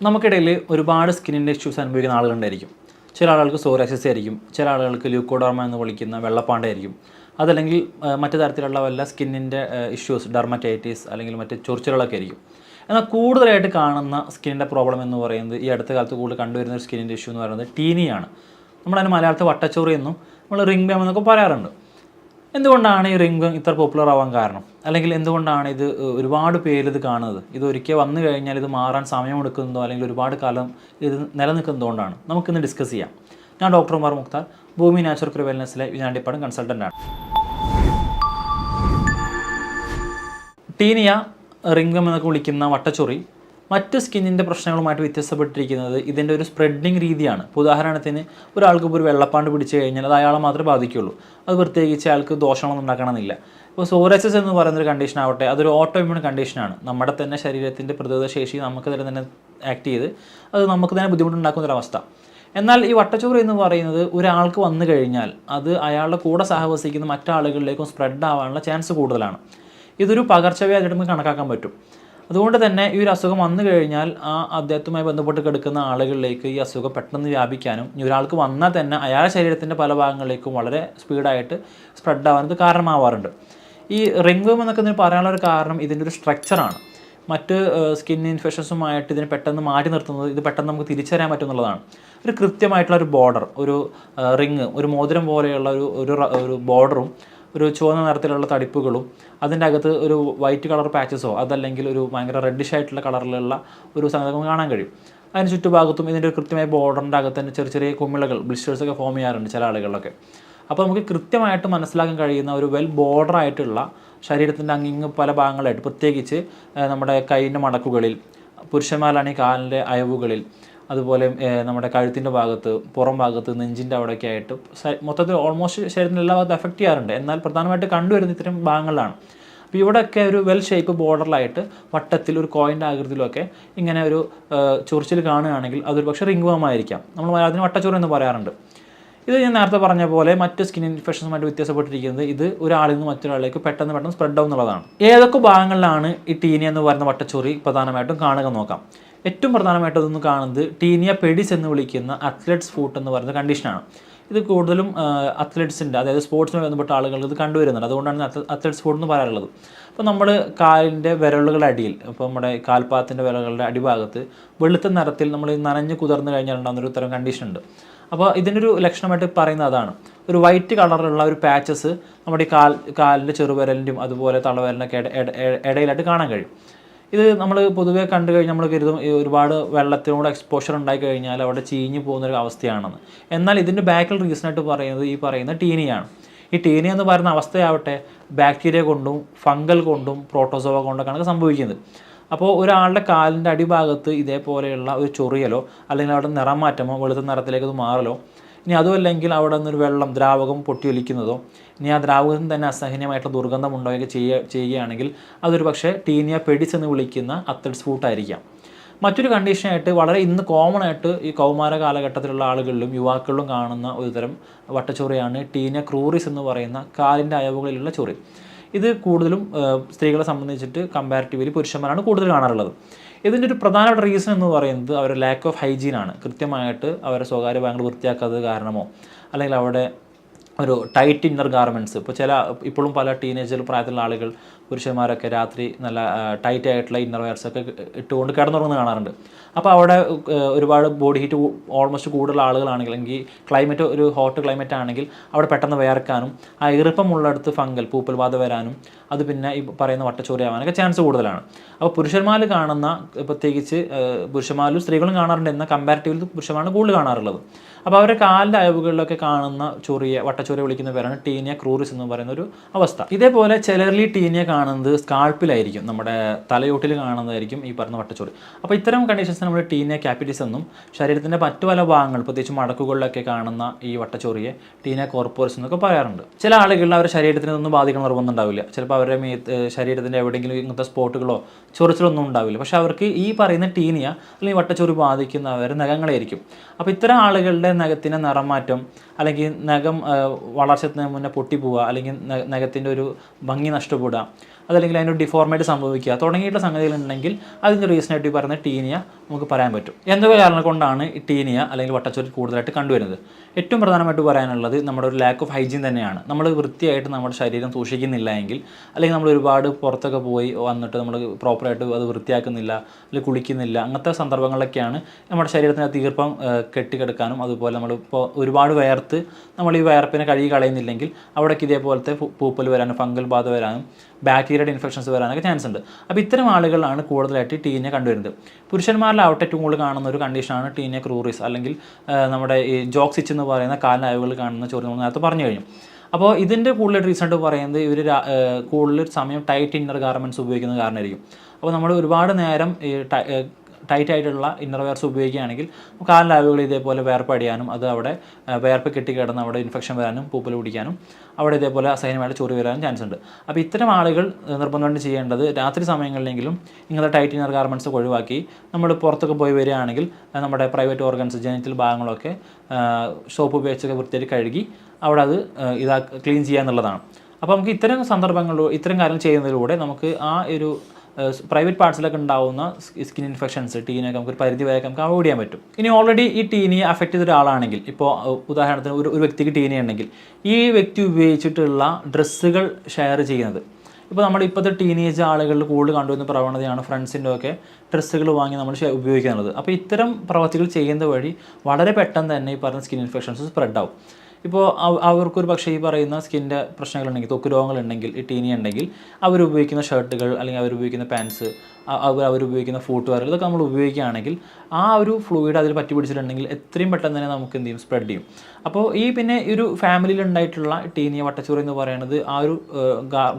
നമുക്കിടയിൽ ഒരുപാട് സ്കിന്നിൻ്റെ ഇഷ്യൂസ് അനുഭവിക്കുന്ന ആളുകളുണ്ടായിരിക്കും. ചില ആളുകൾക്ക് സോറിയാസിസ് ആയിരിക്കും, ചില ആളുകൾക്ക് ല്യൂക്കോഡർമ എന്ന് വിളിക്കുന്ന വെള്ളപ്പാണ്ടായിരിക്കും, അതല്ലെങ്കിൽ മറ്റു തരത്തിലുള്ള വല്ല സ്കിന്നിൻ്റെ ഇഷ്യൂസ് ഡെർമറ്റൈറ്റിസ് അല്ലെങ്കിൽ മറ്റ് ചൊറിച്ചിലുകളൊക്കെ ആയിരിക്കും. എന്നാൽ കൂടുതലായിട്ട് കാണുന്ന സ്കിന്നിൻ്റെ പ്രോബ്ലം എന്ന് പറയുന്നത് ഈ അടുത്ത കാലത്ത് കൂടുതൽ കണ്ടുവരുന്ന ഒരു സ്കിന്നിൻ്റെ ഇഷ്യൂ എന്ന് പറയുന്നത് ടീനിയാണ്. നമ്മളതിന് മലയാളത്തിൽ വട്ടച്ചൊറി എന്നും നമ്മൾ റിംഗ് ബാം എന്നൊക്കെ പറയാറുണ്ട്. എന്തുകൊണ്ടാണ് ഈ റിംഗ് ഇത്ര പോപ്പുലർ ആവാൻ കാരണം, അല്ലെങ്കിൽ എന്തുകൊണ്ടാണ് ഇത് ഒരുപാട് പേര് ഇത് കാണുന്നത്? ഇത് ഒരിക്കൽ വന്നു കഴിഞ്ഞാൽ ഇത് മാറാൻ സമയമെടുക്കുന്നതോ അല്ലെങ്കിൽ ഒരുപാട് കാലം ഇത് നിലനിൽക്കുന്നതുകൊണ്ടാണ്? നമുക്കിന്ന് ഡിസ്കസ് ചെയ്യാം. ഞാൻ ഡോക്ടർ ഉമർ മുഖ്താർ, ഭൂമി നാച്ചുറൽ വെൽനെസ്സിലെ വിനാണ്ടിപ്പാടം കൺസൾട്ടൻ്റാണ്. ടീനിയ, റിംഗ് എന്നൊക്കെ വിളിക്കുന്ന വട്ടച്ചൊറി മറ്റ് സ്കിന്നിൻ്റെ പ്രശ്നങ്ങളുമായിട്ട് വ്യത്യസ്തപ്പെട്ടിരിക്കുന്നത് ഇതിൻ്റെ ഒരു സ്പ്രെഡിങ് രീതിയാണ്. ഇപ്പോൾ ഉദാഹരണത്തിന് ഒരാൾക്ക് ഇപ്പോൾ ഒരു വെള്ളപ്പാണ്ട് പിടിച്ചു കഴിഞ്ഞാൽ അത് അയാളെ മാത്രമേ ബാധിക്കുകയുള്ളൂ. അത് പ്രത്യേകിച്ച് അയാൾക്ക് ദോഷങ്ങളൊന്നും ഉണ്ടാക്കണമെന്നില്ല. ഇപ്പോൾ സോറിയാസിസ് എന്ന് പറയുന്നൊരു കണ്ടീഷൻ ആവട്ടെ, അതൊരു ഓട്ടോ ഇമ്മ്യൂൺ കണ്ടീഷനാണ്. നമ്മുടെ തന്നെ ശരീരത്തിൻ്റെ പ്രതിരോധ ശേഷി നമുക്ക് തന്നെ ആക്ട് ചെയ്ത് അത് നമുക്ക് തന്നെ ബുദ്ധിമുട്ടുണ്ടാക്കുന്നൊരവസ്ഥ. എന്നാൽ ഈ വട്ടച്ചൊറി എന്ന് പറയുന്നത് ഒരാൾക്ക് വന്നു കഴിഞ്ഞാൽ അത് അയാളുടെ കൂടെ സഹവസിക്കുന്ന മറ്റാളുകളിലേക്കും സ്പ്രെഡ് ആവാനുള്ള ചാൻസ് കൂടുതലാണ്. ഇതൊരു പകർച്ചവ്യാധിയായിട്ട് നമുക്ക് കണക്കാക്കാൻ പറ്റും. അതുകൊണ്ട് തന്നെ ഈ ഒരു അസുഖം വന്നു കഴിഞ്ഞാൽ അദ്ദേഹത്തുമായി ബന്ധപ്പെട്ട് കിടക്കുന്ന ആളുകളിലേക്ക് ഈ അസുഖം പെട്ടെന്ന് വ്യാപിക്കാനും ഒരാൾക്ക് വന്നാൽ തന്നെ അയാളുടെ ശരീരത്തിൻ്റെ പല ഭാഗങ്ങളിലേക്കും വളരെ സ്പീഡായിട്ട് സ്പ്രെഡ് ആവാൻ ഇത് കാരണമാവാറുണ്ട്. ഈ റിംഗ് വർം എന്നൊക്കെ ഇതിന് പറയാനുള്ള ഒരു കാരണം ഇതിൻ്റെ ഒരു സ്ട്രക്ചറാണ്. മറ്റ് സ്കിൻ ഇൻഫെക്ഷൻസുമായിട്ട് ഇതിനെ പെട്ടെന്ന് മാറ്റി നിർത്തുന്നത് ഇത് പെട്ടെന്ന് നമുക്ക് തിരിച്ചറിയാൻ പറ്റുന്നുള്ളതാണ്. ഒരു കൃത്യമായിട്ടുള്ള ഒരു ബോർഡർ, ഒരു റിങ്, ഒരു മോതിരം പോലെയുള്ള ഒരു ബോർഡറും ഒരു ചുവന്ന നിറത്തിലുള്ള തടിപ്പുകളും അതിൻ്റെ അകത്ത് ഒരു വൈറ്റ് കളർ പാച്ചസോ അതല്ലെങ്കിൽ ഒരു ഭയങ്കര റെഡിഷ് ആയിട്ടുള്ള കളറിലുള്ള ഒരു സംഗതി കാണാൻ കഴിയും. അതിന് ചുറ്റുഭാഗത്തും ഇതിൻ്റെ ഒരു കൃത്യമായ ബോർഡറിൻ്റെ അകത്ത് തന്നെ ചെറിയ ചെറിയ കുമിളകൾ, ബ്ലിസ്റ്റേഴ്സൊക്കെ ഫോം ചെയ്യാറുണ്ട് ചില ആളുകളിലൊക്കെ. അപ്പോൾ നമുക്ക് കൃത്യമായിട്ട് മനസ്സിലാക്കാൻ കഴിയുന്ന ഒരു വെൽ ബോർഡറായിട്ടുള്ള ശരീരത്തിൻ്റെ അങ്ങിങ്ങ് പല ഭാഗങ്ങളായിട്ട്, പ്രത്യേകിച്ച് നമ്മുടെ കൈയിൻ്റെ മടക്കുകളിൽ, പുരുഷന്മാരാണെങ്കിൽ കാലിൻ്റെ അയവുകളിൽ, അതുപോലെ നമ്മുടെ കഴുത്തിൻ്റെ ഭാഗത്ത്, പുറം ഭാഗത്ത്, നെഞ്ചിൻ്റെ അവിടെയൊക്കെ ആയിട്ട് മൊത്തത്തിൽ ഓൾമോസ്റ്റ് ശരീരത്തിൻ്റെ എല്ലാ ഭാഗത്തും എഫക്റ്റ് ചെയ്യാറുണ്ട്. എന്നാൽ പ്രധാനമായിട്ട് കണ്ടുവരുന്ന ഇത്തരം ഭാഗങ്ങളിലാണ്. അപ്പോൾ ഇവിടെയൊക്കെ ഒരു വെൽ ഷേപ്പ് ബോർഡറിലായിട്ട് വട്ടത്തിൽ ഒരു കോയിൻ്റെ ആകൃതിയിലൊക്കെ ഇങ്ങനെ ഒരു ചൊറിച്ചിൽ കാണുകയാണെങ്കിൽ അതൊരു പക്ഷേ റിംഗ് വർം ആയിരിക്കാം. നമ്മൾ അതിന് വട്ടച്ചൊറി എന്ന് പറയാറുണ്ട്. ഇത് ഞാൻ നേരത്തെ പറഞ്ഞ പോലെ മറ്റ് സ്കിൻ ഇൻഫെക്ഷൻസുമായിട്ട് വ്യത്യാസപ്പെട്ടിരിക്കുന്നത് ഇത് ഒരാളിൽ നിന്ന് മറ്റൊരാളിലേക്ക് പെട്ടെന്ന് സ്പ്രെഡ് ആവും എന്നുള്ളതാണ്. ഏതൊക്കെ ഭാഗങ്ങളിലാണ് ഈ ടീനിയ എന്ന് പറയുന്ന വട്ടച്ചൊറി പ്രധാനമായിട്ടും കാണുക നോക്കാം. ഏറ്റവും പ്രധാനമായിട്ട് അതൊന്ന് കാണുന്നത് ടീനിയ പെഡിസ് എന്ന് വിളിക്കുന്ന അത്ലറ്റ്സ് ഫൂട്ട് എന്ന് പറയുന്ന കണ്ടീഷനാണ്. ഇത് കൂടുതലും അത്ലറ്റ്സിൻ്റെ, അതായത് സ്പോർട്സുമായി ബന്ധപ്പെട്ട ആളുകൾ ഇത് കണ്ടുവരുന്നുണ്ട്. അതുകൊണ്ടാണ് അത്ലറ്റ്സ് ഫൂട്ട് എന്ന് പറയാറുള്ളത്. അപ്പോൾ നമ്മൾ കാലിൻ്റെ വിരലുകളുടെ അടിയിൽ, ഇപ്പോൾ നമ്മുടെ കാൽപാദത്തിൻ്റെ വിരലുകളുടെ അടിഭാഗത്ത് വെളുത്ത നിറത്തിൽ നമ്മൾ നനഞ്ഞ് കുതിർന്ന് കഴിഞ്ഞാൽ ഉണ്ടാകുന്നൊരു തരം കണ്ടീഷൻ ഉണ്ട്. അപ്പോൾ ഇതിൻ്റെ ഒരു ലക്ഷണമായിട്ട് പറയുന്നത് അതാണ്. ഒരു വൈറ്റ് കളറിലുള്ള ഒരു പാച്ചസ് നമ്മുടെ കാലിൻ്റെ ചെറുവിരലിൻ്റെയും അതുപോലെ തള്ളവിരലിനൊക്കെ ഇടയിലായിട്ട് കാണാൻ കഴിയും. ഇത് നമ്മൾ പൊതുവേ കണ്ടു കഴിഞ്ഞാൽ നമ്മൾ കരുതും ഒരുപാട് വെള്ളത്തിനോട് എക്സ്പോഷർ ഉണ്ടായി കഴിഞ്ഞാൽ അവിടെ ചീഞ്ഞു പോകുന്നൊരു അവസ്ഥയാണെന്ന്. എന്നാൽ ഇതിൻ്റെ ബാക്കിൽ റീസണായിട്ട് പറയുന്നത് ഈ പറയുന്ന ടീനിയാണ്. ഈ ടീനിയ എന്ന് പറയുന്ന അവസ്ഥയാവട്ടെ ബാക്ടീരിയ കൊണ്ടും ഫംഗൽ കൊണ്ടും പ്രോട്ടോസോവ കൊണ്ടൊക്കെയാണ് സംഭവിക്കുന്നത്. അപ്പോൾ ഒരാളുടെ കാലിൻ്റെ അടിഭാഗത്ത് ഇതേപോലെയുള്ള ഒരു ചൊറിയലോ അല്ലെങ്കിൽ അവിടെ നിറം മാറ്റമോ, വെളുത്ത നിറത്തിലേക്ക് അത് മാറലോ, ഇനി അതുമല്ലെങ്കിൽ അവിടെ നിന്നൊരു വെള്ളം ദ്രാവകം പൊട്ടിയൊലിക്കുന്നതോ, ഇനി ആ ദ്രാവകത്തിന് തന്നെ അസഹനീയമായിട്ടുള്ള ദുർഗന്ധം ഉണ്ടാവുകയൊക്കെ ചെയ്യുകയാണെങ്കിൽ അതൊരു പക്ഷേ ടീനിയ പെഡിസ് എന്ന് വിളിക്കുന്ന അത്ലറ്റ്സ് ഫൂട്ട് ആയിരിക്കാം. മറ്റൊരു കണ്ടീഷനായിട്ട് വളരെ ഇന്ന് കോമൺ ആയിട്ട് ഈ കൗമാര കാലഘട്ടത്തിലുള്ള ആളുകളിലും യുവാക്കളിലും കാണുന്ന ഒരുതരം വട്ടച്ചൊറിയാണ് ടീനിയ ക്രൂറിസ് എന്ന് പറയുന്ന കാലിൻ്റെ അയവുകളിലുള്ള ചൊറി. ഇത് കൂടുതലും സ്ത്രീകളെ സംബന്ധിച്ചിട്ട് കമ്പാരിറ്റീവ്ലി പുരുഷന്മാരാണ് കൂടുതൽ കാണാറുള്ളത്. ഇതിൻ്റെ ഒരു പ്രധാനപ്പെട്ട റീസൺ എന്ന് പറയുന്നത് അവരുടെ ലാക്ക് ഓഫ് ഹൈജീനാണ്. കൃത്യമായിട്ട് അവരുടെ സ്വകാര്യ ഭാഗങ്ങൾ വൃത്തിയാക്കാത്തത് കാരണമോ അല്ലെങ്കിൽ അവിടെ ഒരു ടൈറ്റ് ഇന്നർ ഗാർമെൻറ്റ്സ്, ഇപ്പോഴും പല ടീനേജർ പ്രായത്തിലുള്ള ആളുകൾ, പുരുഷന്മാരൊക്കെ രാത്രി നല്ല ടൈറ്റ് ആയിട്ടുള്ള ഇന്നർ വെയർസൊക്കെ ഇട്ടുകൊണ്ട് കിടന്നുറങ്ങുന്നത് കാണാറുണ്ട്. അപ്പോൾ അവിടെ ഒരുപാട് ബോഡി ഹീറ്റ് ഓൾമോസ്റ്റ് കൂടുതലുള്ള ആളുകളാണെങ്കിൽ, അല്ലെങ്കിൽ ക്ലൈമറ്റ് ഒരു ഹോട്ട് ക്ലൈമറ്റ് ആണെങ്കിൽ അവിടെ പെട്ടെന്ന് വിയർക്കാനും ആ ഈർപ്പമുള്ളിടത്ത് ഫംഗൽ പൂപ്പൽ ബാധ വരാനും അത് പിന്നെ ഈ പറയുന്ന വട്ടച്ചൊറി ആവാനൊക്കെ ചാൻസ് കൂടുതലാണ്. അപ്പോൾ പുരുഷന്മാർ കാണുന്ന, പ്രത്യേകിച്ച് പുരുഷന്മാരിലും സ്ത്രീകളും കാണാറുണ്ട്, എന്നാൽ കമ്പാരിറ്റീവ്ലി പുരുഷന്മാരാണ് കൂടുതൽ കാണാറുള്ളത്. അപ്പോൾ അവരുടെ കാലിൻ്റെ അയവുകളിലൊക്കെ കാണുന്ന വട്ടച്ചൊറി വിളിക്കുന്ന പേരാണ് ടീനിയ ക്രൂറിസ് എന്ന് പറയുന്ന ഒരു അവസ്ഥ. ഇതേപോലെ ചിലരിൽ ടീനിയ കാണുന്നത് സ്കാൾപ്പിലായിരിക്കും, നമ്മുടെ തലയോട്ടിൽ കാണുന്നതായിരിക്കും ഈ പറയുന്ന വട്ടച്ചൊറി. അപ്പോൾ ഇത്തരം കണ്ടീഷൻസ് നമ്മൾ ടീനിയ ക്യാപിറ്റിസ് എന്നും, ശരീരത്തിൻ്റെ മറ്റു പല ഭാഗങ്ങൾ പ്രത്യേകിച്ച് മടക്കുകളിലൊക്കെ കാണുന്ന ഈ വട്ടച്ചൊറിയെ ടീനിയ കോർപ്പോറസ് എന്നൊക്കെ പറയാറുണ്ട്. ചില ആളുകളിൽ അവരുടെ ശരീരത്തിന് ഒന്നും ബാധിക്കണം നിർബന്ധമുണ്ടാവില്ല. ചിലപ്പോൾ അവരുടെ ശരീരത്തിൻ്റെ എവിടെയെങ്കിലും ഇങ്ങനത്തെ സ്പോട്ടുകളോ ചൊറിച്ചിലൊന്നും ഉണ്ടാവില്ല. പക്ഷേ അവർക്ക് ഈ പറയുന്ന ടീനിയ അല്ലെങ്കിൽ വട്ടച്ചൊറി ബാധിക്കുന്നവർ നഖങ്ങളായിരിക്കും. അപ്പോൾ ഇത്തരം ആളുകളുടെ നഖത്തിൻ്റെ നിറം മാറ്റം, അല്ലെങ്കിൽ നഖം വളർച്ചത്തിന് മുന്നേ പൊട്ടിപ്പോവുക, അല്ലെങ്കിൽ നഖത്തിൻ്റെ ഒരു ഭംഗി നഷ്ടപ്പെടുക, അതല്ലെങ്കിൽ അതിനൊരു ഡിഫോർമേറ്റ് സംഭവിക്കുക തുടങ്ങിയിട്ടുള്ള സംഗതികളുണ്ടെങ്കിൽ അതിൻ്റെ റീസണായിട്ട് ഈ പറയുന്ന ടീനിയ നമുക്ക് പറയാൻ പറ്റും. എന്തൊക്കെ കാരണം കൊണ്ടാണ് ഈ ടീനിയ അല്ലെങ്കിൽ വട്ടച്ചൊറി കൂടുതലായിട്ട് കണ്ടുവരുന്നത്? ഏറ്റവും പ്രധാനമായിട്ട് പറയാനുള്ളത് നമ്മുടെ ഒരു ലാക്ക് ഓഫ് ഹൈജീൻ തന്നെയാണ്. നമ്മൾ വൃത്തിയായിട്ട് നമ്മുടെ ശരീരം സൂക്ഷിക്കുന്നില്ല എങ്കിൽ, അല്ലെങ്കിൽ നമ്മൾ ഒരുപാട് പുറത്തൊക്കെ പോയി വന്നിട്ട് നമ്മൾ പ്രോപ്പറായിട്ട് അത് വൃത്തിയാക്കുന്നില്ല, അല്ലെങ്കിൽ കുളിക്കുന്നില്ല, അങ്ങനത്തെ സന്ദർഭങ്ങളിലൊക്കെയാണ് നമ്മുടെ ശരീരത്തിനകത്ത് ഈർപ്പം കെട്ടിക്കിടക്കാനും, അതുപോലെ നമ്മളിപ്പോൾ ഒരുപാട് വയർത്ത് നമ്മൾ ഈ വയർപ്പിനെ കഴുകി കളയുന്നില്ലെങ്കിൽ അവിടേക്ക് ഇതേപോലത്തെ പൂപ്പൽ വരാനും ഫംഗൽ ബാധ വരാനും ബാക്ടീരിയയുടെ ഇൻഫെക്ഷൻസ് വരാനൊക്കെ ചാൻസ് ഉണ്ട്. അപ്പോൾ ഇത്തരം ആളുകളാണ് കൂടുതലായിട്ട് ടീനിയ കണ്ടുവരുന്നത്. പുരുഷന്മാരിലാവട്ടെ ഏറ്റവും കൂടുതൽ കാണുന്ന ഒരു കണ്ടീഷനാണ് ടീനിയ ക്രൂറിസ്, അല്ലെങ്കിൽ നമ്മുടെ ഈ ജോക്സിച്ച് എന്ന് പറയുന്ന കാലിനയവുകൾ കാണുന്ന ചൊറി നമ്മൾ നേരത്തെ പറഞ്ഞു കഴിഞ്ഞു. അപ്പോൾ ഇതിൻ്റെ കൂടുതൽ റീസൺ പറയുന്നത് ഇവർ കൂടുതൽ സമയം ടൈറ്റ് ഇന്നർ ഗാർമെൻറ്റ്സ് ഉപയോഗിക്കുന്ന കാരണമായിരിക്കും. അപ്പോൾ നമ്മൾ ഒരുപാട് നേരം ഈ ടൈറ്റ് ആയിട്ടുള്ള ഇന്നർ വെയർസ് ഉപയോഗിക്കുകയാണെങ്കിൽ കാലിലാവുകൾ ഇതേപോലെ വേർപ്പടിയാനും, അത് അവിടെ വേർപ്പ് കെട്ടിക്കിടന്ന് അവിടെ ഇൻഫെക്ഷൻ വരാനും പൂപ്പൽ പിടിക്കാനും അവിടെ ഇതേപോലെ അസഹനമായിട്ട് ചൊറി വരാനും ചാൻസ് ഉണ്ട്. അപ്പോൾ ഇത്തരം ആളുകൾ നിർബന്ധമായിട്ട് ചെയ്യേണ്ടത് രാത്രി സമയങ്ങളിലെങ്കിലും ഇങ്ങനത്തെ ടൈറ്റ് ഇന്നർ ഗാർമെൻറ്റ്സ് ഒഴിവാക്കി നമ്മൾ പുറത്തൊക്കെ പോയി വരികയാണെങ്കിൽ നമ്മുടെ പ്രൈവറ്റ് ഓർഗൻസ് ജെനിറ്റൽ ഭാഗങ്ങളൊക്കെ സോപ്പ് ഉപയോഗിച്ചൊക്കെ വൃത്തിയായിട്ട് കഴുകി അവിടെ അത് ക്ലീൻ ചെയ്യുക എന്നുള്ളതാണ്. അപ്പോൾ നമുക്ക് ഇത്തരം സന്ദർഭങ്ങളിലൂടെ ഇത്തരം കാര്യങ്ങൾ ചെയ്യുന്നതിലൂടെ നമുക്ക് ആ ഒരു പ്രൈവറ്റ് പാർട്സിലൊക്കെ ഉണ്ടാവുന്ന സ്കിൻ ഇൻഫെക്ഷൻസ് ടീനിയൊക്കെ നമുക്ക് ഒരു പരിധി വരെ നമുക്ക് അവോയ്ഡ് ചെയ്യാൻ പറ്റും. ഇനി ഓൾറെഡി ഈ ടീനിയെ അഫക്റ്റ് ചെയ്ത ഒരാളാണെങ്കിൽ, ഇപ്പോൾ ഉദാഹരണത്തിന് ഒരു വ്യക്തിക്ക് ടീനിയ ഉണ്ടെങ്കിൽ ഈ വ്യക്തി ഉപയോഗിച്ചിട്ടുള്ള ഡ്രസ്സുകൾ ഷെയർ ചെയ്യുന്നത്, ഇപ്പോൾ നമ്മുടെ ഇപ്പോഴത്തെ ടീനേജ് ആളുകളിൽ കൂടുതൽ കണ്ടുവരുന്ന പ്രവണതയാണ് ഫ്രണ്ട്സിൻ്റെ ഒക്കെ ഡ്രസ്സുകൾ വാങ്ങി നമ്മൾ ഉപയോഗിക്കുന്നത്. അപ്പോൾ ഇത്തരം പ്രവൃത്തികൾ ചെയ്യുന്നത് വഴി വളരെ പെട്ടെന്ന് തന്നെ ഈ പറഞ്ഞ സ്കിൻ ഇൻഫെക്ഷൻസ് സ്പ്രെഡ് ആവും. ഇപ്പോൾ അവർക്കൊരു പക്ഷേ ഈ പറയുന്ന സ്കിൻ്റെ പ്രശ്നങ്ങളുണ്ടെങ്കിൽ, ത്വക്ക് രോഗങ്ങളുണ്ടെങ്കിൽ, ഈ ടീനിയ ഉണ്ടെങ്കിൽ അവരുപയോഗിക്കുന്ന ഷർട്ടുകൾ അല്ലെങ്കിൽ അവരുപയോഗിക്കുന്ന പാൻസ്, അവരുപയോഗിക്കുന്ന ഫുട്വെയർ ഇതൊക്കെ നമ്മൾ ഉപയോഗിക്കുകയാണെങ്കിൽ ആ ഒരു ഫ്ലൂയിഡ് അതിൽ പറ്റി പിടിച്ചിട്ടുണ്ടെങ്കിൽ എത്രയും പെട്ടെന്ന് തന്നെ നമുക്ക് എന്ത് ചെയ്യും, സ്പ്രെഡ് ചെയ്യും. അപ്പോൾ ഈ പിന്നെ ഈ ഒരു ഫാമിലിയിൽ ഉണ്ടായിട്ടുള്ള ടീനിയ വട്ടച്ചൊറി എന്ന് പറയുന്നത് ആ ഒരു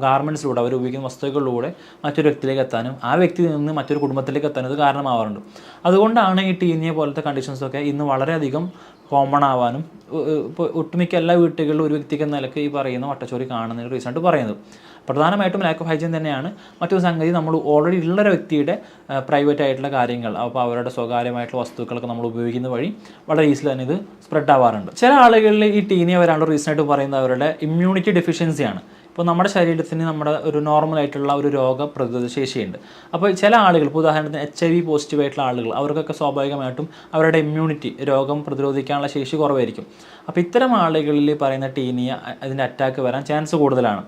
ഗാർമെൻറ്റ്സിലൂടെ അവർ ഉപയോഗിക്കുന്ന വസ്തുക്കളിലൂടെ മറ്റൊരു വ്യക്തിയിലേക്ക് എത്താനും ആ വ്യക്തിയിൽ നിന്ന് മറ്റൊരു കുടുംബത്തിലേക്ക് എത്താനും ഇത് കാരണമാവാറുണ്ട്. അതുകൊണ്ടാണ് ഈ ടീനിയ പോലത്തെ കണ്ടീഷൻസൊക്കെ ഇന്ന് വളരെയധികം കോമൺ ആവാനും ഇപ്പോൾ ഒട്ടുമിക്ക എല്ലാ വീട്ടുകളിലും ഒരു വ്യക്തിക്ക് എന്ന നിലയ്ക്ക് ഈ പറയുന്ന വട്ടച്ചൊറി കാണുന്നതിന് റീസണായിട്ട് പറയുന്നത് പ്രധാനമായിട്ടും ലാക്ക് ഓഫ് ഹൈജീൻ തന്നെയാണ്. മറ്റൊരു സംഗതി, നമ്മൾ ഓൾറെഡി ഉള്ളൊരു വ്യക്തിയുടെ പ്രൈവറ്റ് ആയിട്ടുള്ള കാര്യങ്ങൾ, അപ്പോൾ അവരുടെ സ്വകാര്യമായിട്ടുള്ള വസ്തുക്കളൊക്കെ നമ്മൾ ഉപയോഗിക്കുന്ന വഴി വളരെ ഈസിലി തന്നെ ഇത് സ്പ്രെഡ് ആവാറുണ്ട്. ചില ആളുകളിൽ ഈ ടീനിയ വരാനുള്ള റീസണായിട്ട് പറയുന്നത് അവരുടെ ഇമ്മ്യൂണിറ്റി ഡെഫിഷ്യൻസിയാണ്. ഇപ്പോൾ നമ്മുടെ ശരീരത്തിന് നമ്മുടെ ഒരു നോർമലായിട്ടുള്ള ഒരു രോഗപ്രതിരോധ ശേഷിയുണ്ട്. അപ്പോൾ ചില ആളുകൾ, ഇപ്പോൾ ഉദാഹരണത്തിന് HIV പോസിറ്റീവായിട്ടുള്ള ആളുകൾ, അവർക്കൊക്കെ സ്വാഭാവികമായിട്ടും അവരുടെ ഇമ്മ്യൂണിറ്റി, രോഗം പ്രതിരോധിക്കാനുള്ള ശേഷി കുറവായിരിക്കും. അപ്പോൾ ഇത്തരം ആളുകളിൽ പറയുന്ന ടീനിയ അതിൻ്റെ അറ്റാക്ക് വരാൻ ചാൻസ് കൂടുതലാണ്.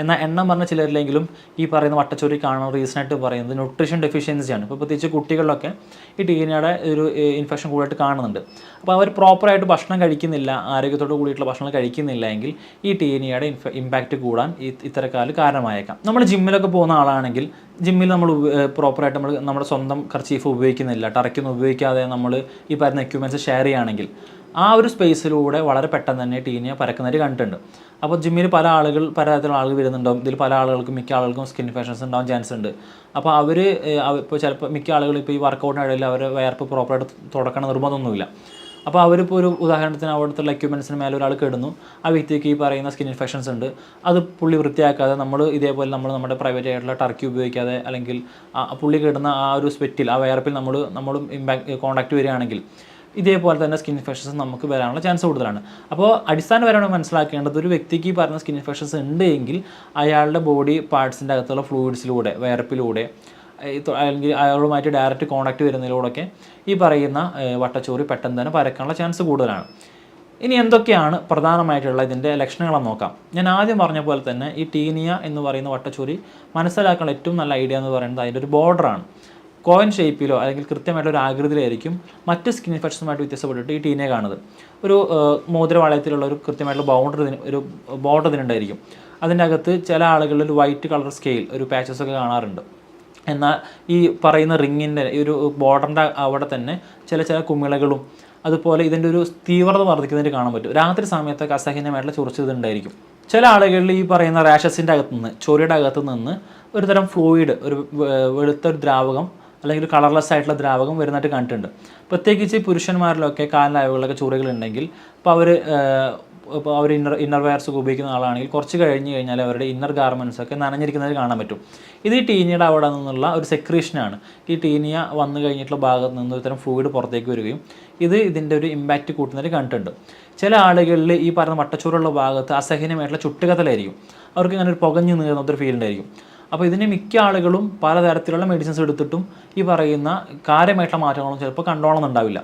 എന്നാൽ എണ്ണം പറഞ്ഞ ചിലരിലെങ്കിലും ഈ പറയുന്ന വട്ടച്ചൊറി കാണുന്ന റീസണായിട്ട് പറയുന്നത് ന്യൂട്രീഷൻ ഡെഫിഷ്യൻസിയാണ്. ഇപ്പോൾ പ്രത്യേകിച്ച് കുട്ടികളിലൊക്കെ ഈ ടീനിയയുടെ ഒരു ഇൻഫെക്ഷൻ കൂടുതലായിട്ട് കാണുന്നുണ്ട്. അപ്പോൾ അവർ പ്രോപ്പറായിട്ട് ഭക്ഷണം കഴിക്കുന്നില്ല, ആരോഗ്യത്തോട് കൂടിയിട്ടുള്ള ഭക്ഷണം കഴിക്കുന്നില്ല എങ്കിൽ ഈ ടീനിയയുടെ ഇമ്പാക്റ്റ് കൂടാൻ ഇത്തരക്കാർ കാരണമായേക്കാം. നമ്മൾ ജിമ്മിലൊക്കെ പോകുന്ന ആളാണെങ്കിൽ ജിമ്മിൽ നമ്മൾ പ്രോപ്പറായിട്ട് നമ്മുടെ സ്വന്തം കർച്ചീഫ് ഉപയോഗിക്കുന്നില്ല, ടർക്കിയൊന്നും ഉപയോഗിക്കാതെ നമ്മൾ ഈ പറയുന്ന എക്യുപ്മെൻറ്റ്സ് ഷെയർ ചെയ്യുകയാണെങ്കിൽ ആ ഒരു സ്പേസിലൂടെ വളരെ പെട്ടെന്ന് തന്നെ ടീനിയ പരക്കുന്നതായിട്ട് കണ്ടിട്ടുണ്ട്. അപ്പോൾ ജിമ്മിൽ പലതരത്തിലുള്ള ആളുകൾ വരുന്നുണ്ടാവും. ഇതിൽ പല ആളുകൾക്കും, മിക്ക ആളുകൾക്കും സ്കിൻ ഇൻഫെക്ഷൻസ് ഉണ്ടാവാൻ ചാൻസ് ഉണ്ട്. അപ്പോൾ അവർ ഇപ്പോൾ ചിലപ്പോൾ മിക്ക ആളുകൾ ഇപ്പോൾ ഈ വർക്കൗട്ടിനിടയിൽ അവർ വയർപ്പ് പ്രോപ്പറായിട്ട് തുടക്കണം നിർബന്ധമൊന്നുമില്ല. അപ്പോൾ അവരിപ്പോൾ ഒരു ഉദാഹരണത്തിന് അവിടുത്തെ എക്യുപ്മെൻറ്റ്സിന് മേലെ ഒരാൾ കിടന്നു, ആ വ്യക്തിക്ക് ഈ പറയുന്ന സ്കിൻ ഇൻഫെക്ഷൻസ് ഉണ്ട്, അത് പുള്ളി വൃത്തിയാക്കാതെ നമ്മൾ ഇതേപോലെ നമ്മുടെ പ്രൈവറ്റ് ആയിട്ടുള്ള ടർക്കി ഉപയോഗിക്കാതെ, അല്ലെങ്കിൽ പുള്ളി കിടന്ന ആ ഒരു സ്വെറ്റിൽ, ആ വയർപ്പിൽ നമ്മളും കോൺടാക്റ്റ് വരികയാണെങ്കിൽ ഇതേപോലെ തന്നെ സ്കിൻ ഇൻഫെക്ഷൻസ് നമുക്ക് വരാനുള്ള ചാൻസ് കൂടുതലാണ്. അപ്പോൾ അടിസ്ഥാനപരമായി മനസ്സിലാക്കേണ്ടത്, ഒരു വ്യക്തിക്ക് ഈ പറഞ്ഞ സ്കിൻ ഇൻഫെക്ഷൻസ് ഉണ്ട് എങ്കിൽ അയാളുടെ ബോഡി പാർട്സിൻ്റെ അകത്തുള്ള ഫ്ലൂയിഡ്സിലൂടെ, വയർപ്പിലൂടെ, അല്ലെങ്കിൽ അയാളുമായിട്ട് ഡയറക്റ്റ് കോൺടാക്റ്റ് വരുന്നതിലൂടെയൊക്കെ ഈ പറയുന്ന വട്ടച്ചൊറി പെട്ടെന്ന് തന്നെ പരക്കാനുള്ള ചാൻസ് കൂടുതലാണ്. ഇനി എന്തൊക്കെയാണ് പ്രധാനമായിട്ടുള്ള ഇതിൻ്റെ ലക്ഷണങ്ങളെന്ന് നോക്കാം. ഞാൻ ആദ്യം പറഞ്ഞ പോലെ തന്നെ ഈ ടീനിയ എന്ന് പറയുന്ന വട്ടച്ചൊറി മനസ്സിലാക്കാനുള്ള ഏറ്റവും നല്ല ഐഡിയ എന്ന് പറയുന്നത് അതിൻ്റെ ഒരു ബോർഡറാണ്. കോയിൻ ഷേപ്പിലോ അല്ലെങ്കിൽ കൃത്യമായിട്ടുള്ള ഒരു ആകൃതിയിലായിരിക്കും മറ്റ് സ്കിൻ ഇൻഫെക്ഷനുമായിട്ട് വ്യത്യാസപ്പെട്ടിട്ട് ഈ ടീനിയ കാണുന്നത്. ഒരു മോതിരവളയത്തിലുള്ള ഒരു കൃത്യമായിട്ടുള്ള ബോർഡർ ഇതിനുണ്ടായിരിക്കും. അതിൻ്റെ അകത്ത് ചില ആളുകളിൽ ഒരു വൈറ്റ് കളർ സ്കെയിൽ, ഒരു പാച്ചസ് ഒക്കെ കാണാറുണ്ട്. എന്നാൽ ഈ പറയുന്ന റിങ്ങിൻ്റെ ഈ ഒരു ബോർഡറിൻ്റെ അവിടെ തന്നെ ചില കുമിളകളും, അതുപോലെ ഇതിൻ്റെ ഒരു തീവ്രത വർദ്ധിക്കുന്നതിന് കാണാൻ പറ്റും. രാത്രി സമയത്തൊക്കെ അസഹനമായിട്ടുള്ള ചൊറിച്ചിൽ ഉണ്ടായിരിക്കും. ചില ആളുകളിൽ ഈ പറയുന്ന റാഷസിൻ്റെ അകത്തുനിന്ന്, ചൊറിയുടെ അകത്തു നിന്ന് ഒരു തരം ഫ്ലൂയിഡ്, ഒരു വെളുത്തൊരു ദ്രാവകം അല്ലെങ്കിൽ ഒരു കളർലെസ് ആയിട്ടുള്ള ദ്രാവകം വരുന്നതായിട്ട് കണ്ടിട്ടുണ്ട്. പ്രത്യേകിച്ച് പുരുഷന്മാരിലൊക്കെ കാലിനയവുകളിലൊക്കെ ചൊറികളുണ്ടെങ്കിൽ ഇപ്പോൾ അവർ ഇന്നർ വെയർസ് ഒക്കെ ഉപയോഗിക്കുന്ന ആളാണെങ്കിൽ കുറച്ച് കഴിഞ്ഞാൽ അവരുടെ ഇന്നർ ഗാർമെൻറ്റ്സ് ഒക്കെ നനഞ്ഞിരിക്കുന്നത് കാണാൻ പറ്റും. ഇത് ഈ ടീനിയുടെ അവിടെ നിന്നുള്ള ഒരു സെക്രീഷനാണ്. ഈ ടീനിയ വന്നു കഴിഞ്ഞിട്ടുള്ള ഭാഗത്ത് നിന്ന് ഇത്തരം ഫ്ലൂയിഡ് പുറത്തേക്ക് വരികയും ഇതിൻ്റെ ഒരു ഇമ്പാക്റ്റ് കൂട്ടുന്നതിൽ കണ്ടിട്ടുണ്ട്. ചില ആളുകളിൽ ഈ പറഞ്ഞ വട്ടച്ചൊറിയുള്ള ഭാഗത്ത് അസഹനമായിട്ടുള്ള ചുട്ടുകത്തലായിരിക്കും. അവർക്ക് ഇങ്ങനെ ഒരു പുകഞ്ഞു നീറുന്നൊരു ഫീൽ ഉണ്ടായിരിക്കും. അപ്പോൾ ഇതിന് മിക്ക ആളുകളും പലതരത്തിലുള്ള മെഡിസിൻസ് എടുത്തിട്ടും ഈ പറയുന്ന കാര്യമായിട്ടുള്ള മാറ്റങ്ങളൊന്നും ചിലപ്പോൾ കണ്ടോളണമെന്നുണ്ടാവില്ല.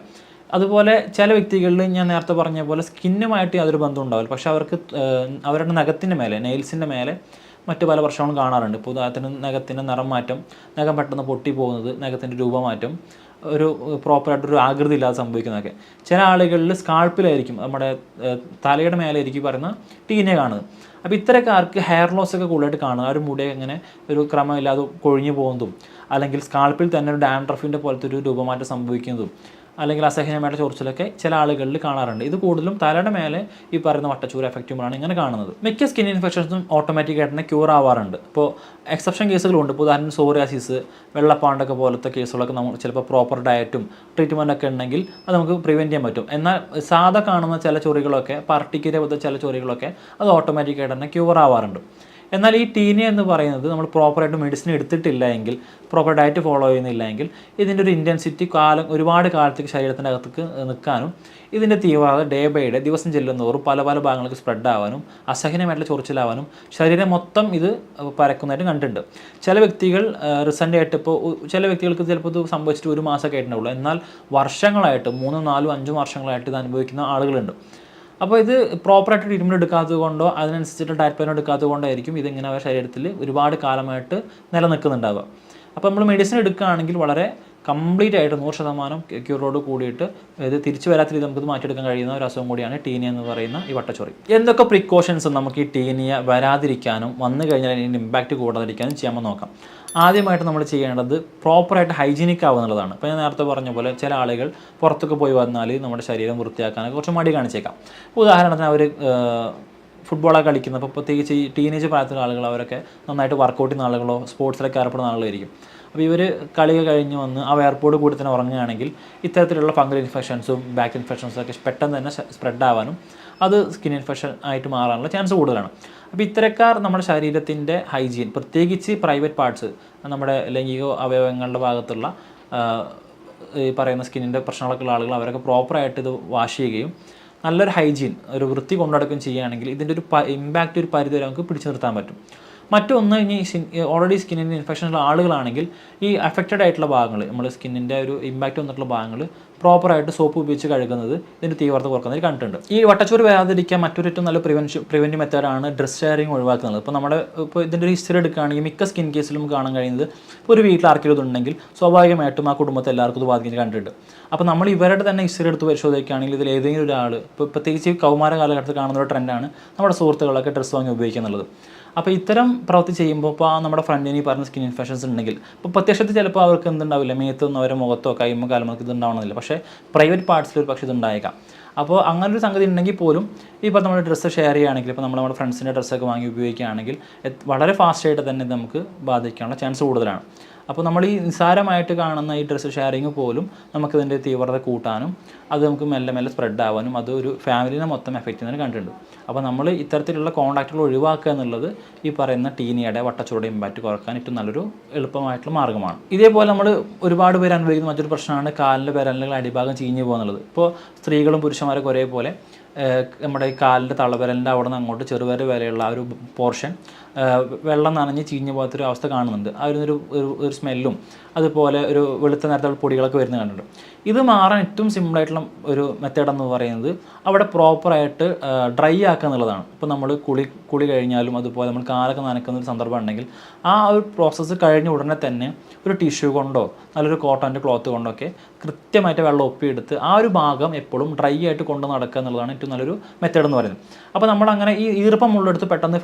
അതുപോലെ ചില വ്യക്തികളിൽ ഞാൻ നേരത്തെ പറഞ്ഞ പോലെ സ്കിന്നുമായിട്ട് യാതൊരു ബന്ധം ഉണ്ടാവില്ല, പക്ഷേ അവർക്ക് അവരുടെ നഖത്തിൻ്റെ മേലെ, നെയിൽസിൻ്റെ മേലെ മറ്റു പല പ്രശ്നങ്ങളും കാണാറുണ്ട്. ഇപ്പോൾ ഉദാഹരണത്തിന് നഖത്തിൻ്റെ നിറം മാറ്റം, നഖം പെട്ടെന്ന് പൊട്ടിപ്പോകുന്നത്, നഖത്തിൻ്റെ രൂപമാറ്റം, ഒരു പ്രോപ്പറായിട്ടൊരു ആകൃതി ഇല്ലാതെ സംഭവിക്കുന്നതൊക്കെ. ചില ആളുകളിൽ സ്കാൾപ്പിലായിരിക്കും, നമ്മുടെ തലയുടെ മേലായിരിക്കും പറയുന്ന ടീനെ കാണുന്നത്. അപ്പോൾ ഇത്തരക്കാർക്ക് ഹെയർ ലോസ് ഒക്കെ കൂടുതലായിട്ട് കാണുക, ഒരു മുടി ഇങ്ങനെ ഒരു ക്രമമില്ലാതെ കൊഴിഞ്ഞു പോകുന്നതും, അല്ലെങ്കിൽ സ്കാൾപ്പിൽ തന്നെ ഒരു ഡാൻഡ്രഫിൻ്റെ പോലത്തെ ഒരു രൂപമാറ്റം സംഭവിക്കുന്നതും, അല്ലെങ്കിൽ അസഹനമായിട്ട് ചൊറിച്ചിലൊക്കെ ചില ആളുകളിൽ കാണാറുണ്ട്. ഇത് കൂടുതലും തലയുടെ മേലെ ഈ പറയുന്ന വട്ടച്ചൂര എഫക്റ്റുമ്പോഴാണ് ഇങ്ങനെ കാണുന്നത്. മിക്ക സ്കിൻ ഇൻഫെക്ഷൻസും ഓട്ടോമാറ്റിക്കായിട്ട് തന്നെ ക്യൂർ ആവാറുണ്ട്. ഇപ്പോൾ എക്സെപ്ഷൻ കേസുകളുണ്ട്. ഇപ്പോൾ ഉദാഹരണം സോറിയാസിസ്, വെള്ളപ്പാണ്ടൊക്കെ പോലത്തെ കേസുകളൊക്കെ നമ്മൾ ചിലപ്പോൾ പ്രോപ്പർ ഡയറ്റും ട്രീറ്റ്മെൻറ്റൊക്കെ ഉണ്ടെങ്കിൽ അത് നമുക്ക് പ്രിവെൻറ്റ് ചെയ്യാൻ പറ്റും. എന്നാൽ സാധാ കാണുന്ന ചില ചൊറികളൊക്കെ, പാർട്ടിക്കിരെ പോലത്തെ ചില ചൊറികളൊക്കെ അത് ഓട്ടോമാറ്റിക്കായിട്ട് തന്നെ ക്യൂർ ആവാറുണ്ട്. എന്നാൽ ഈ ടീനിയ എന്ന് പറയുന്നത് നമ്മൾ പ്രോപ്പറായിട്ട് മെഡിസിൻ എടുത്തിട്ടില്ല എങ്കിൽ, പ്രോപ്പർ ഡയറ്റ് ഫോളോ ചെയ്യുന്നില്ല എങ്കിൽ ഇതിൻ്റെ ഒരു ഇൻറ്റൻസിറ്റി ഒരുപാട് കാലത്തേക്ക് ശരീരത്തിൻ്റെ അകത്തേക്ക് നിൽക്കാനും, ഇതിൻ്റെ തീവ്രത ഡേ ബൈ ഡേ ദിവസം ചെല്ലുന്നതോറും പല പല ഭാഗങ്ങൾക്ക് സ്പ്രെഡ് ആവാനും, അസഹനമായിട്ടുള്ള ചൊറിച്ചിലാവാനും, ശരീരം മൊത്തം ഇത് പരക്കുന്നതായിട്ട് കണ്ടിട്ടുണ്ട്. ചില വ്യക്തികൾ റീസെൻ്റ് ആയിട്ട് ഇപ്പോൾ ചില വ്യക്തികൾക്ക് ചിലപ്പോൾ ഇത് സംഭവിച്ചിട്ട് 1 മാസമൊക്കെ ആയിട്ടുണ്ടാവുള്ളൂ, എന്നാൽ വർഷങ്ങളായിട്ട് 3, 4, 5 വർഷങ്ങളായിട്ട് ഇത് അനുഭവിക്കുന്ന ആളുകളുണ്ട്. അപ്പോൾ ഇത് പ്രോപ്പറായിട്ട് ട്രീറ്റ്മെൻറ്റ് എടുക്കാത്തത് കൊണ്ടോ അതിനനുസരിച്ചിട്ട് ഡയറ്റ് പ്ലാൻ എടുക്കാത്തത് കൊണ്ടായിരിക്കും ഇതിങ്ങനെ അവരുടെ ശരീരത്തിൽ ഒരുപാട് കാലമായിട്ട് നിലനിൽക്കുന്നുണ്ടാവുക. അപ്പോൾ നമ്മൾ മെഡിസിൻ എടുക്കുകയാണെങ്കിൽ വളരെ കംപ്ലീറ്റ് ആയിട്ട് 100% ക്യൂറോട് കൂടിയിട്ട് ഇത് തിരിച്ചു വരാത്ത രീതി നമുക്കിത് മാറ്റിയെടുക്കാൻ കഴിയുന്ന ഒരു അസുഖം കൂടിയാണ് ടീനിയ എന്ന് പറയുന്ന ഈ വട്ടച്ചൊറി. എന്തൊക്കെ പ്രിക്കോഷൻസ് നമുക്ക് ഈ ടീനിയ വരാതിരിക്കാനും വന്നു കഴിഞ്ഞാൽ ഇതിൻ്റെ ഇമ്പാക്റ്റ് കൂടാതിരിക്കാനും ചെയ്യാമെന്ന് നോക്കാം. ആദ്യമായിട്ട് നമ്മൾ ചെയ്യേണ്ടത് പ്രോപ്പറായിട്ട് ഹൈജീനിക് ആവുക എന്നുള്ളതാണ്. ഇപ്പോൾ ഞാൻ നേരത്തെ പറഞ്ഞ പോലെ ചില ആളുകൾ പുറത്തൊക്കെ പോയി വന്നാൽ നമ്മുടെ ശരീരം വൃത്തിയാക്കാനൊക്കെ കുറച്ച് മടി കാണിച്ചേക്കാം. ഉദാഹരണത്തിന് അവർ ഫുട്ബോളൊക്കെ കളിക്കുന്ന, അപ്പോൾ പ്രത്യേകിച്ച് ഈ ടീനേജ് പ്രായത്തിലുള്ള ആളുകൾ, അവരൊക്കെ നന്നായിട്ട് വർക്കൗട്ട് ചെയ്യുന്ന ആളുകളോ സ്പോർട്സിലൊക്കെ ഏർപ്പെടുന്ന ആളുകളായിരിക്കും. അപ്പോൾ ഇവർ കളിയൊക്കെ കഴിഞ്ഞ് വന്ന് ആ എയർപോർട്ട് കൂടി തന്നെ ഉറങ്ങുകയാണെങ്കിൽ ഇത്തരത്തിലുള്ള ഫംഗൽ ഇൻഫെക്ഷൻസും ബാക്ടീരിയൽ ഇൻഫെക്ഷൻസും ഒക്കെ പെട്ടെന്ന് തന്നെ സ്പ്രെഡ് ആവാനും അത് സ്കിൻ ഇൻഫെക്ഷൻ ആയിട്ട് മാറാനുള്ള ചാൻസ് കൂടുതലാണ്. അപ്പോൾ ഇത്തരക്കാർ നമ്മുടെ ശരീരത്തിൻ്റെ ഹൈജീൻ, പ്രത്യേകിച്ച് പ്രൈവറ്റ് പാർട്സ്, നമ്മുടെ ലൈംഗിക അവയവങ്ങളുടെ ഭാഗത്തുള്ള ഈ പറയുന്ന സ്കിന്നിൻ്റെ പ്രശ്നങ്ങളൊക്കെ ഉള്ള ആളുകൾ, അവരൊക്കെ പ്രോപ്പറായിട്ട് ഇത് വാഷ് ചെയ്യുകയും നല്ലൊരു ഹൈജീൻ, ഒരു വൃത്തി കൊണ്ടുനടക്കുകയും ചെയ്യുകയാണെങ്കിൽ ഇതിൻ്റെ ഒരു ഇമ്പാക്റ്റ് ഒരു പരിധി വരെ നമുക്ക് പിടിച്ചു നിർത്താൻ പറ്റും. മറ്റൊന്ന്, ഇനി ഓൾറെഡി സ്കിന്നിൻ്റെ ഇൻഫെക്ഷനുള്ള ആളുകളാണെങ്കിൽ ഈ അഫക്റ്റഡ് ആയിട്ടുള്ള ഭാഗങ്ങൾ, നമ്മൾ സ്കിന്നിൻ്റെ ഒരു ഇമ്പാക്റ്റ് വന്നിട്ടുള്ള ഭാഗങ്ങൾ പ്രോപ്പറായിട്ട് സോപ്പ് ഉപയോഗിച്ച് കഴുകുന്നത് ഇതിൻ്റെ തീവ്രത കുറക്കുന്നതിൽ കണ്ടിട്ടുണ്ട്. ഈ വട്ടച്ചൊറി വരാതിരിക്കാൻ മറ്റൊരു ഏറ്റവും നല്ല പ്രിവെൻറ്റീവ് മെത്തേഡാണ് ഡ്രസ് ഷെയറിങ് ഒഴിവാക്കുന്നത്. ഇപ്പോൾ ഇതിൻ്റെ ഒരു ഹിസ്റ്ററി എടുക്കുകയാണെങ്കിൽ മിക്ക സ്കിൻ കേസിലും നമുക്ക് കാണാൻ കഴിയുന്നത്, ഇപ്പോൾ ഒരു വീട്ടിൽ ആർക്കെങ്കിലും ഇതുണ്ടെങ്കിൽ സ്വാഭാവികമായിട്ടും ആ കുടുംബത്തെ എല്ലാവർക്കും ഇത് ബാധിക്കുന്നത് കണ്ടിട്ടുണ്ട്. അപ്പോൾ നമ്മൾ ഇവരുടെ തന്നെ ഹിസ്റ്ററി എടുത്ത് പരിശോധിക്കുകയാണെങ്കിൽ ഇതിൽ ഏതെങ്കിലും ഒരാൾ, ഇപ്പോൾ പ്രത്യേകിച്ച് കൗമാര കാലഘട്ടത്തിൽ കാണുന്ന ഒരു ട്രെൻഡാണ് നമ്മുടെ സുഹൃത്തുക്കളൊക്കെ ഡ്രസ്സ് വാങ്ങി ഉപയോഗിക്കുക എന്നുള്ളത്. അപ്പോൾ ഇത്തരം പ്രവൃത്തി ചെയ്യുമ്പോൾ ഇപ്പോൾ നമ്മുടെ ഫ്രണ്ടിന് ഈ പറഞ്ഞ സ്കിൻ ഇൻഫെക്ഷൻസ് ഉണ്ടെങ്കിൽ, ഇപ്പോൾ പ്രത്യക്ഷത്തിൽ ചിലപ്പോൾ അവർക്ക് എന്തുണ്ടാവില്ല, മേത്തൊന്നും അവരുടെ മുഖത്തോ കൈമോ കാലമൊക്കെ ഇതുണ്ടാവണമെന്നില്ല, പക്ഷേ പ്രൈവറ്റ് പാർട്സിൽ ഒരു പക്ഷേ ഇതുണ്ടായേക്കാം. അപ്പോൾ അങ്ങനൊരു സംഗതി ഉണ്ടെങ്കിൽ പോലും ഇപ്പോൾ നമ്മൾ ഡ്രസ്സ് ഷെയർ ചെയ്യുകയാണെങ്കിൽ, ഇപ്പോൾ നമ്മുടെ ഫ്രണ്ട്സിൻ്റെ ഡ്രസ്സൊക്കെ വാങ്ങി ഉപയോഗിക്കുകയാണെങ്കിൽ വളരെ ഫാസ്റ്റായിട്ട് തന്നെ ഇത് നമുക്ക് ബാധിക്കാനുള്ള ചാൻസ് കൂടുതലാണ്. അപ്പോൾ നമ്മൾ ഈ നിസ്സാരമായിട്ട് കാണുന്ന ഈ ഡ്രസ്സ് ഷെയറിങ് പോലും നമുക്കിതിൻ്റെ തീവ്രത കൂട്ടാനും അത് നമുക്ക് മെല്ലെ മെല്ലെ സ്പ്രെഡ് ആവാനും അത് ഒരു ഫാമിലിനെ മൊത്തം എഫക്റ്റ് ചെയ്യുന്നതിന് കണ്ടിട്ടുണ്ട്. അപ്പോൾ നമ്മൾ ഇത്തരത്തിലുള്ള കോൺടാക്റ്റുകൾ ഒഴിവാക്കുക എന്നുള്ളത് ഈ പറയുന്ന ടീനിയയുടെ വട്ടച്ചൊറിയുടെ ഇമ്പാക്റ്റ് കുറക്കാൻ ഏറ്റവും നല്ലൊരു എളുപ്പമായിട്ടുള്ള മാർഗ്ഗമാണ്. ഇതേപോലെ നമ്മൾ ഒരുപാട് പേര് അനുഭവിക്കുന്ന മറ്റൊരു പ്രശ്നമാണ് കാലിൻ്റെ വിരലുകൾ അടിഭാഗം ചീഞ്ഞു പോകുന്നുള്ളത്. ഇപ്പോൾ സ്ത്രീകളും പുരുഷന്മാരൊക്കെ ഒരേപോലെ നമ്മുടെ ഈ കാലിൻ്റെ തള്ളവിരലിൻ്റെ അവിടെ നിന്ന് അങ്ങോട്ട് ചെറുവിരൽ വരെയുള്ള ആ ഒരു പോർഷൻ വെള്ളം നനഞ്ഞ് ചീഞ്ഞു പോകാത്തൊരു അവസ്ഥ കാണുന്നുണ്ട്. ഒരു സ്മെല്ലും അതുപോലെ ഒരു വെളുത്ത നിറത്തിലുള്ള പൊടികളൊക്കെ വരുന്നത് കണ്ടിട്ടുണ്ട്. ഇത് മാറാൻ ഏറ്റവും സിമ്പിളായിട്ടുള്ള ഒരു മെത്തേഡ് എന്ന് പറയുന്നത് അവിടെ പ്രോപ്പറായിട്ട് ഡ്രൈ ആക്കുക എന്നുള്ളതാണ്. ഇപ്പോൾ നമ്മൾ കുളി കഴിഞ്ഞാലും അതുപോലെ നമ്മൾ കാലൊക്കെ നനയ്ക്കുന്ന ഒരു സന്ദർഭം ഉണ്ടെങ്കിൽ ആ ഒരു പ്രോസസ്സ് കഴിഞ്ഞ ഉടനെ തന്നെ ഒരു ടിഷ്യൂ കൊണ്ടോ നല്ലൊരു കോട്ടൻ്റെ ക്ലോത്ത് കൊണ്ടോ ഒക്കെ കൃത്യമായിട്ട് വെള്ളം ഒപ്പിയെടുത്ത് ആ ഒരു ഭാഗം എപ്പോഴും ഡ്രൈ ആയിട്ട് കൊണ്ട് നടക്കുക എന്നുള്ളതാണ് ഏറ്റവും നല്ലൊരു മെത്തേഡ് എന്ന് പറയുന്നത്. അപ്പോൾ നമ്മളങ്ങനെ ഈ ഈർപ്പം ഉള്ളിടത്ത് പെട്ടെന്ന്